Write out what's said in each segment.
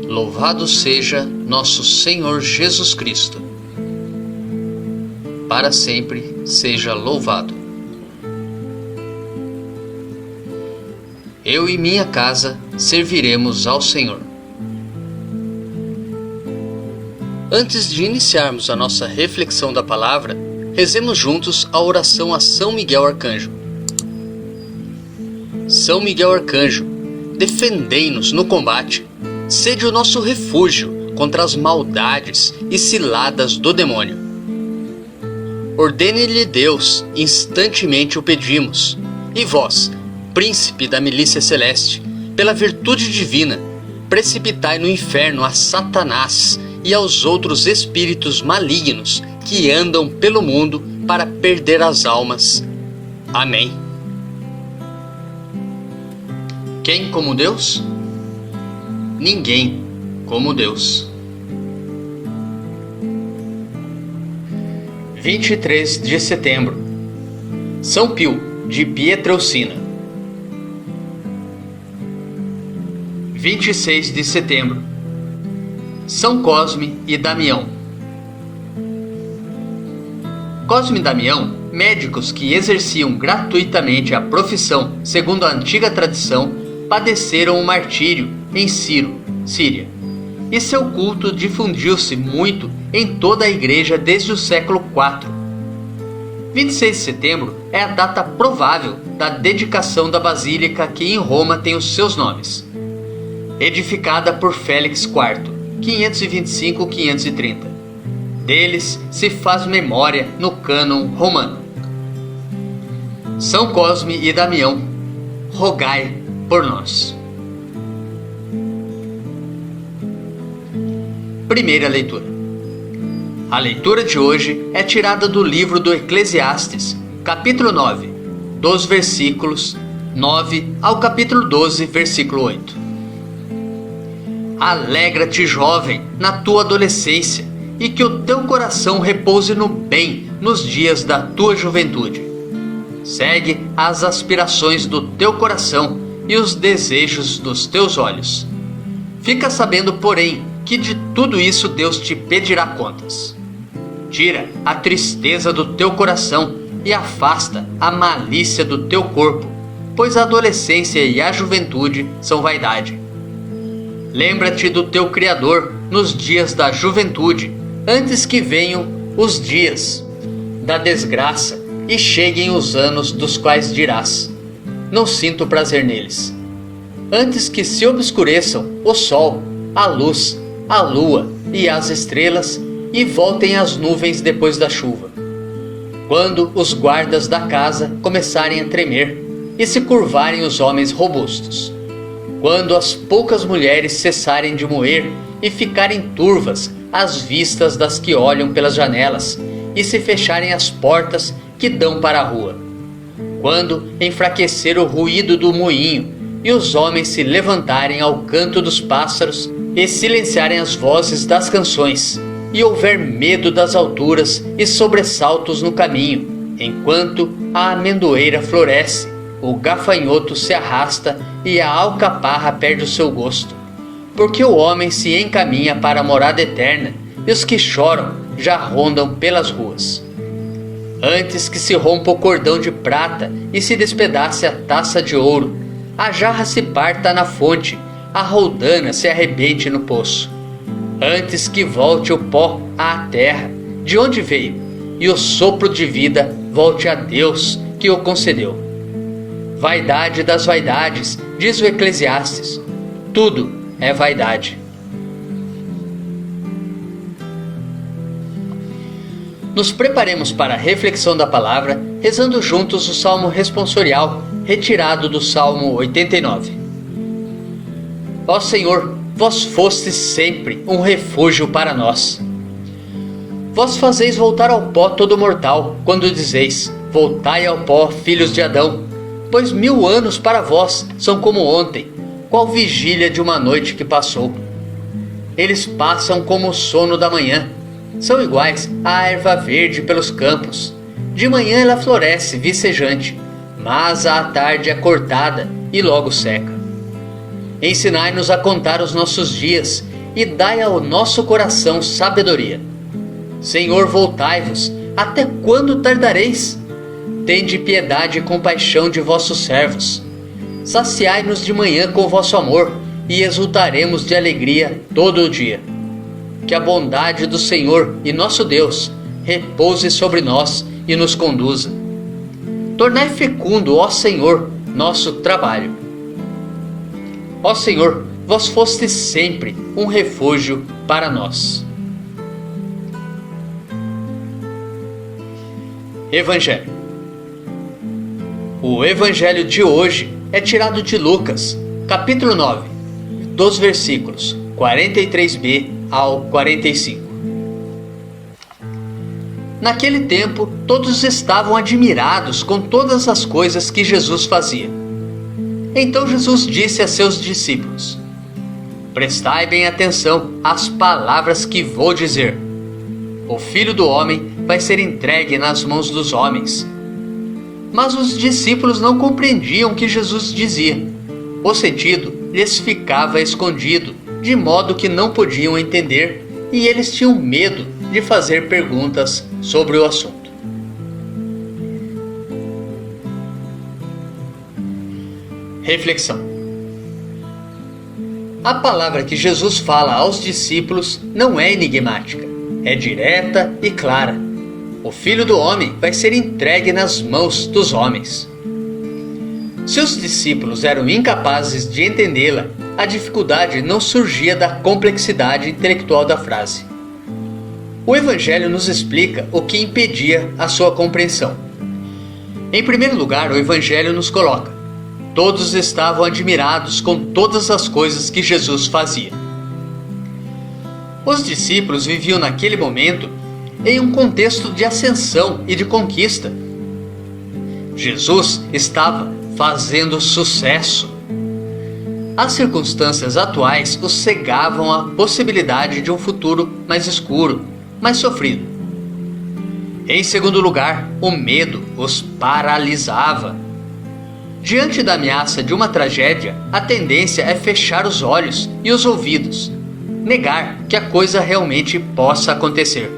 Louvado seja nosso Senhor Jesus Cristo. Para sempre seja louvado. Eu e minha casa serviremos ao Senhor. Antes de iniciarmos a nossa reflexão da palavra, rezemos juntos a oração a São Miguel Arcanjo. São Miguel Arcanjo, defendei-nos no combate. Sede o nosso refúgio contra as maldades e ciladas do demônio. Ordene-lhe Deus, instantemente o pedimos. E vós, príncipe da milícia celeste, pela virtude divina, precipitai no inferno a Satanás e aos outros espíritos malignos que andam pelo mundo para perder as almas. Amém. Quem como Deus? Ninguém como Deus. 23 de setembro. São Pio, de Pietrelcina. 26 de setembro. São Cosme e Damião. Cosme e Damião, médicos que exerciam gratuitamente a profissão segundo a antiga tradição, padeceram o martírio em Ciro, Síria, e seu culto difundiu-se muito em toda a igreja desde o século IV. 26 de setembro é a data provável da dedicação da basílica que em Roma tem os seus nomes. Edificada por Félix IV, 525-530. Deles se faz memória no cânon romano. São Cosme e Damião, rogai por nós. Primeira leitura. A leitura de hoje é tirada do livro do Eclesiastes, capítulo 9, dos versículos 9 ao capítulo 12, versículo 8. Alegra-te, jovem, na tua adolescência, e que o teu coração repouse no bem nos dias da tua juventude. Segue as aspirações do teu coração e os desejos dos teus olhos. Fica sabendo, porém, que de tudo isso Deus te pedirá contas. Tira a tristeza do teu coração e afasta a malícia do teu corpo, pois a adolescência e a juventude são vaidade. Lembra-te do teu Criador nos dias da juventude, antes que venham os dias da desgraça e cheguem os anos dos quais dirás: não sinto prazer neles. Antes que se obscureçam o sol, a luz, a lua e as estrelas, e voltem as nuvens depois da chuva. Quando os guardas da casa começarem a tremer e se curvarem os homens robustos. Quando as poucas mulheres cessarem de moer e ficarem turvas às vistas das que olham pelas janelas e se fecharem as portas que dão para a rua. Quando enfraquecer o ruído do moinho e os homens se levantarem ao canto dos pássaros e silenciarem as vozes das canções, e houver medo das alturas e sobressaltos no caminho, enquanto a amendoeira floresce, o gafanhoto se arrasta e a alcaparra perde o seu gosto. Porque o homem se encaminha para a morada eterna, e os que choram já rondam pelas ruas. Antes que se rompa o cordão de prata e se despedace a taça de ouro, a jarra se parta na fonte, a roldana se arrebente no poço. Antes que volte o pó à terra, de onde veio, e o sopro de vida volte a Deus que o concedeu. Vaidade das vaidades, diz o Eclesiastes, tudo é vaidade. Nos preparemos para a reflexão da palavra, rezando juntos o Salmo responsorial, retirado do Salmo 89. Ó Senhor, vós fostes sempre um refúgio para nós. Vós fazeis voltar ao pó todo mortal, quando dizeis: voltai ao pó, filhos de Adão, pois 1000 anos para vós são como ontem, qual vigília de uma noite que passou. Eles passam como o sono da manhã. São iguais à erva verde pelos campos. De manhã ela floresce vicejante, mas à tarde é cortada e logo seca. Ensinai-nos a contar os nossos dias e dai ao nosso coração sabedoria. Senhor, voltai-vos, até quando tardareis? Tende piedade e compaixão de vossos servos. Saciai-nos de manhã com vosso amor, e exultaremos de alegria todo o dia. Que a bondade do Senhor e nosso Deus repouse sobre nós e nos conduza. Tornai fecundo, ó Senhor, nosso trabalho. Ó Senhor, vós fostes sempre um refúgio para nós. Evangelho. O Evangelho de hoje é tirado de Lucas, capítulo 9, dos versículos 43b ao 45. Naquele tempo, todos estavam admirados com todas as coisas que Jesus fazia. Então Jesus disse a seus discípulos: Prestai bem atenção às palavras que vou dizer. O Filho do Homem vai ser entregue nas mãos dos homens. Mas os discípulos não compreendiam o que Jesus dizia. O sentido lhes ficava escondido, de modo que não podiam entender, e eles tinham medo de fazer perguntas sobre o assunto. Reflexão. A palavra que Jesus fala aos discípulos não é enigmática, é direta e clara. O Filho do Homem vai ser entregue nas mãos dos homens. Se os discípulos eram incapazes de entendê-la, a dificuldade não surgia da complexidade intelectual da frase. O Evangelho nos explica o que impedia a sua compreensão. Em primeiro lugar, o Evangelho nos coloca: todos estavam admirados com todas as coisas que Jesus fazia. Os discípulos viviam naquele momento em um contexto de ascensão e de conquista. Jesus estava fazendo sucesso. As circunstâncias atuais os cegavam à possibilidade de um futuro mais escuro, mais sofrido. Em segundo lugar, o medo os paralisava. Diante da ameaça de uma tragédia, a tendência é fechar os olhos e os ouvidos, negar que a coisa realmente possa acontecer.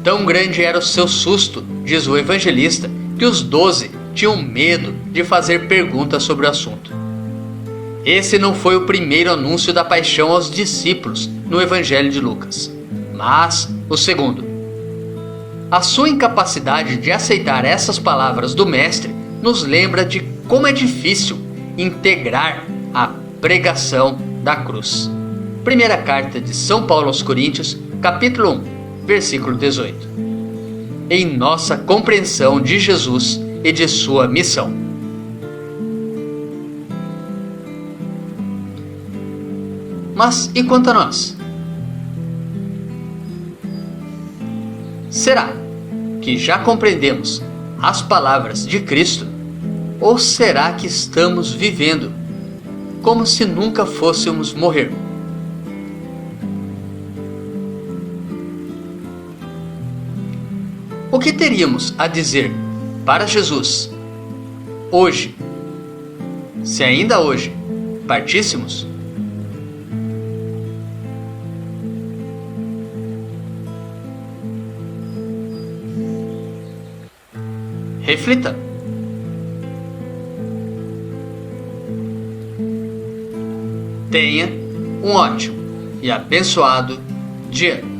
Tão grande era o seu susto, diz o evangelista, que os 12 tinham medo de fazer perguntas sobre o assunto. Esse não foi o primeiro anúncio da paixão aos discípulos no Evangelho de Lucas, mas o segundo. A sua incapacidade de aceitar essas palavras do Mestre nos lembra de como é difícil integrar a pregação da cruz. Primeira carta de São Paulo aos Coríntios, capítulo 1, versículo 18. Em nossa compreensão de Jesus e de sua missão. Mas e quanto a nós? Será que já compreendemos as palavras de Cristo? Ou será que estamos vivendo como se nunca fôssemos morrer? O que teríamos a dizer para Jesus hoje, se ainda hoje partíssemos? Reflita. Tenha um ótimo e abençoado dia.